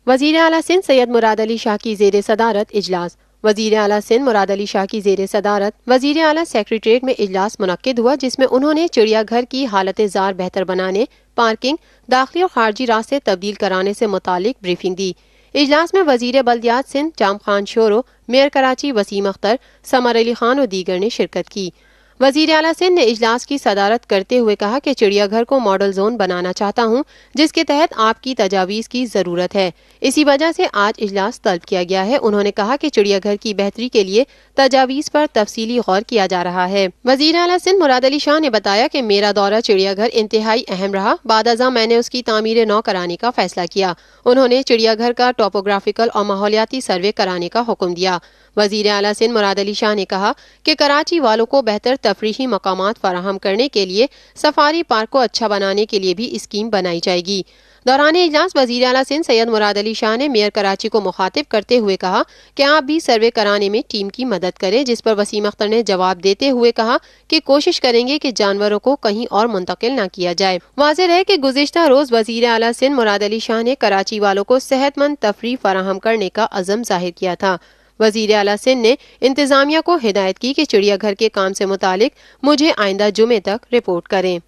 وزیر اعلیٰ سندھ سید مراد علی شاہ کی زیر صدارت اجلاس۔ وزیر اعلیٰ سندھ مراد علی شاہ کی زیر صدارت وزیر اعلیٰ سیکریٹریٹ میں اجلاس منعقد ہوا، جس میں انہوں نے چڑیا گھر کی حالت زار بہتر بنانے، پارکنگ، داخلی اور خارجی راستے تبدیل کرانے سے متعلق بریفنگ دی۔ اجلاس میں وزیر بلدیات سندھ جام خان شورو، میئر کراچی وسیم اختر، سمر علی خان اور دیگر نے شرکت کی۔ وزیر اعلیٰ سندھ نے اجلاس کی صدارت کرتے ہوئے کہا کہ چڑیا گھر کو ماڈل زون بنانا چاہتا ہوں، جس کے تحت آپ کی تجاویز کی ضرورت ہے، اسی وجہ سے آج اجلاس طلب کیا گیا ہے۔ انہوں نے کہا کہ چڑیا گھر کی بہتری کے لیے تجاویز پر تفصیلی غور کیا جا رہا ہے۔ وزیر اعلیٰ سندھ مراد علی شاہ نے بتایا کہ میرا دورہ چڑیا گھر انتہائی اہم رہا، بعد ازاں میں نے اس کی تعمیر نو کرانے کا فیصلہ کیا۔ انہوں نے چڑیا گھر کا ٹوپوگرافیکل اور ماحولیاتی سروے کرانے کا حکم دیا۔ وزیر اعلیٰ سندھ مراد علی شاہ نے کہا کہ کراچی والوں کو بہتر تفریحی مقامات فراہم کرنے کے لیے سفاری پارک کو اچھا بنانے کے لیے بھی اسکیم بنائی جائے گی۔ دوران اجلاس وزیر اعلیٰ سندھ سید مراد علی شاہ نے میئر کراچی کو مخاطب کرتے ہوئے کہا کہ آپ بھی سروے کرانے میں ٹیم کی مدد کریں، جس پر وسیم اختر نے جواب دیتے ہوئے کہا کہ کوشش کریں گے کہ جانوروں کو کہیں اور منتقل نہ کیا جائے۔ واضح ہے کہ گزشتہ روز وزیر اعلیٰ سندھ مراد علی شاہ نے کراچی والوں کو صحت مند تفریح فراہم کرنے کا عزم ظاہر کیا تھا۔ وزیر اعلیٰ سندھ نے انتظامیہ کو ہدایت کی کہ چڑیا گھر کے کام سے متعلق مجھے آئندہ جمعے تک رپورٹ کریں۔